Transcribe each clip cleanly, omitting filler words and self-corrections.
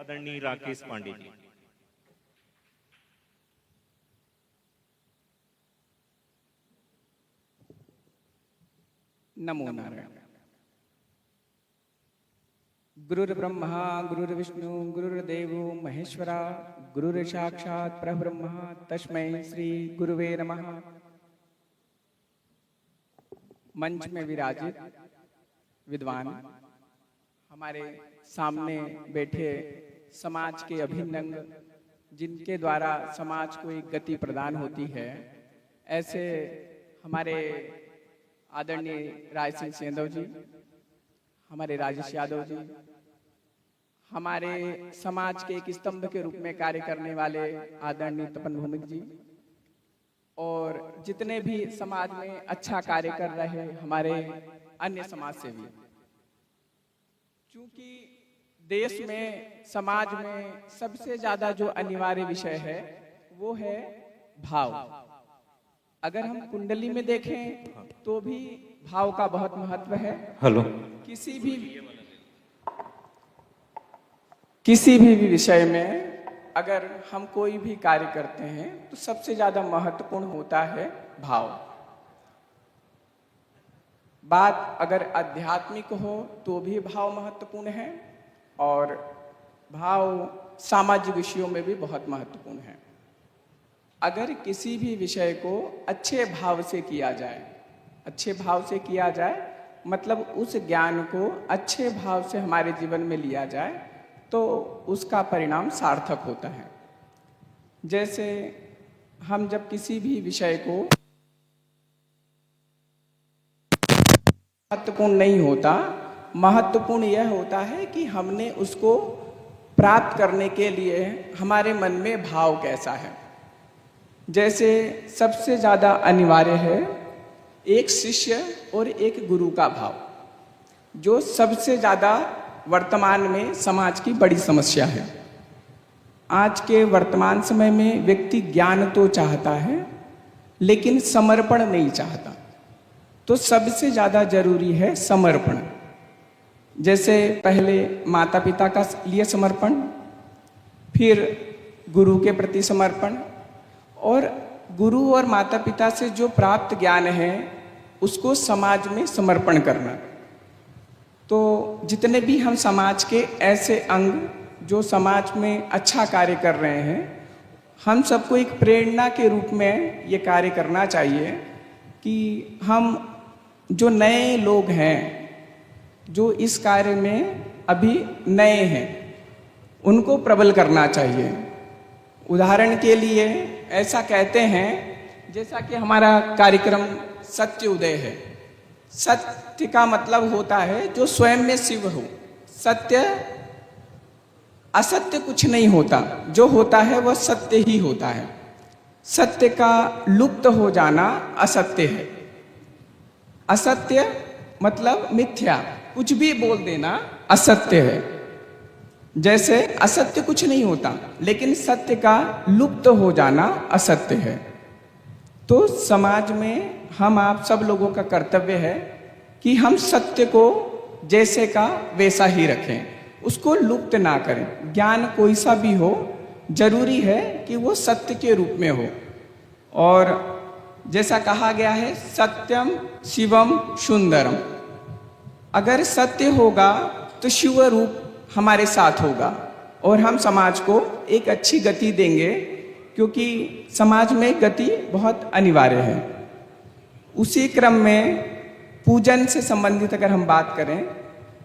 आदरणीय राकेश पांडे जी। नमो नारायण। गुरुर्ब्रह्मा गुरुर्विष्णु गुरुर्देवो महेश्वरा, गुरुर्साक्षात् परब्रह्म तस्मै श्री गुरुवे नमः। मंच में विराजित विद्वान, हमारे सामने बैठे समाज के अभिन्न अंग, जिनके द्वारा समाज को एक गति प्रदान होती है, ऐसे हमारे आदरणीय राय सिंह सेंधव जी, हमारे राजेश यादव जी, हमारे समाज के एक स्तंभ के रूप में कार्य करने वाले आदरणीय तपन भौमिक जी, और जितने भी समाज में अच्छा कार्य कर रहे हमारे अन्य समाज सेवी। चूंकि देश में, समाज में सबसे ज्यादा जो अनिवार्य विषय है वो है भाव। अगर हम कुंडली में देखें तो भी भाव का बहुत महत्व है। हेलो। किसी भी विषय में अगर हम कोई भी कार्य करते हैं तो सबसे ज्यादा महत्वपूर्ण होता है भाव। बात अगर आध्यात्मिक हो तो भी भाव महत्वपूर्ण है, और भाव सामाजिक विषयों में भी बहुत महत्वपूर्ण है। अगर किसी भी विषय को अच्छे भाव से किया जाए, अच्छे भाव से किया जाए मतलब उस ज्ञान को अच्छे भाव से हमारे जीवन में लिया जाए तो उसका परिणाम सार्थक होता है। जैसे हम जब किसी भी विषय को महत्वपूर्ण नहीं होता, महत्वपूर्ण यह होता है कि हमने उसको प्राप्त करने के लिए हमारे मन में भाव कैसा है। जैसे सबसे ज्यादा अनिवार्य है एक शिष्य और एक गुरु का भाव, जो सबसे ज्यादा वर्तमान में समाज की बड़ी समस्या है। आज के वर्तमान समय में व्यक्ति ज्ञान तो चाहता है लेकिन समर्पण नहीं चाहता। तो सबसे ज्यादा जरूरी है समर्पण। जैसे पहले माता पिता का लिए समर्पण, फिर गुरु के प्रति समर्पण, और गुरु और माता पिता से जो प्राप्त ज्ञान है उसको समाज में समर्पण करना। तो जितने भी हम समाज के ऐसे अंग जो समाज में अच्छा कार्य कर रहे हैं, हम सबको एक प्रेरणा के रूप में ये कार्य करना चाहिए कि हम जो नए लोग हैं, जो इस कार्य में अभी नए हैं, उनको प्रबल करना चाहिए। उदाहरण के लिए ऐसा कहते हैं, जैसा कि हमारा कार्यक्रम सत्य उदय है। सत्य का मतलब होता है जो स्वयं में शिव हो। सत्य, असत्य कुछ नहीं होता, जो होता है वह सत्य ही होता है। सत्य का लुप्त हो जाना असत्य है। असत्य मतलब मिथ्या, कुछ भी बोल देना असत्य है। जैसे असत्य कुछ नहीं होता, लेकिन सत्य का लुप्त हो जाना असत्य है। तो समाज में हम आप सब लोगों का कर्तव्य है कि हम सत्य को जैसे का वैसा ही रखें, उसको लुप्त ना करें। ज्ञान कोई सा भी हो, जरूरी है कि वो सत्य के रूप में हो। और जैसा कहा गया है, सत्यम शिवम सुंदरम। अगर सत्य होगा तो शिव रूप हमारे साथ होगा और हम समाज को एक अच्छी गति देंगे, क्योंकि समाज में गति बहुत अनिवार्य है। उसी क्रम में पूजन से संबंधित अगर हम बात करें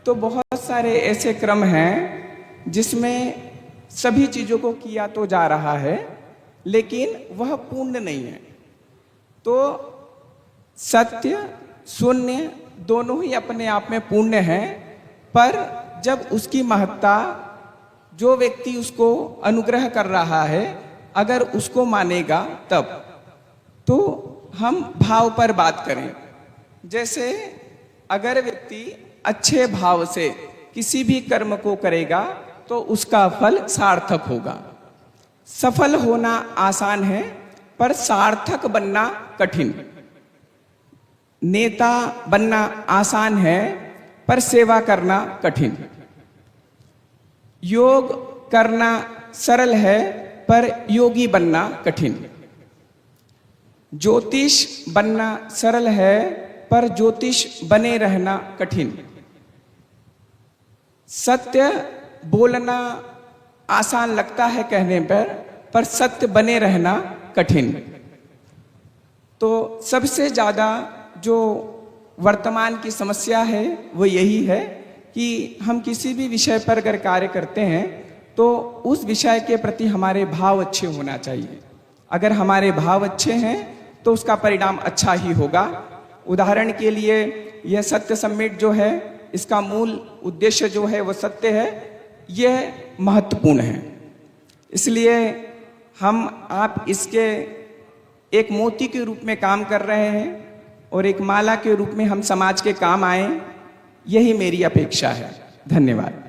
तो बहुत सारे ऐसे क्रम हैं जिसमें सभी चीजों को किया तो जा रहा है लेकिन वह पूर्ण नहीं है। तो सत्य शून्य दोनों ही अपने आप में पूर्ण है, पर जब उसकी महत्ता जो व्यक्ति उसको अनुग्रह कर रहा है अगर उसको मानेगा तब। तो हम भाव पर बात करें। जैसे अगर व्यक्ति अच्छे भाव से किसी भी कर्म को करेगा तो उसका फल सार्थक होगा। सफल होना आसान है पर सार्थक बनना कठिन। नेता बनना आसान है पर सेवा करना कठिन। योग करना सरल है पर योगी बनना कठिन। ज्योतिष बनना सरल है पर ज्योतिष बने रहना कठिन। सत्य बोलना आसान लगता है कहने पर सत्य बने रहना कठिन। तो सबसे ज़्यादा जो वर्तमान की समस्या है वो यही है कि हम किसी भी विषय पर अगर कार्य करते हैं तो उस विषय के प्रति हमारे भाव अच्छे होना चाहिए। अगर हमारे भाव अच्छे हैं तो उसका परिणाम अच्छा ही होगा। उदाहरण के लिए यह सत्य समिट जो है, इसका मूल उद्देश्य जो है वो सत्य है, यह महत्वपूर्ण है। इसलिए आप इसके एक मोती के रूप में काम कर रहे हैं और एक माला के रूप में हम समाज के काम आए, यही मेरी अपेक्षा है। धन्यवाद।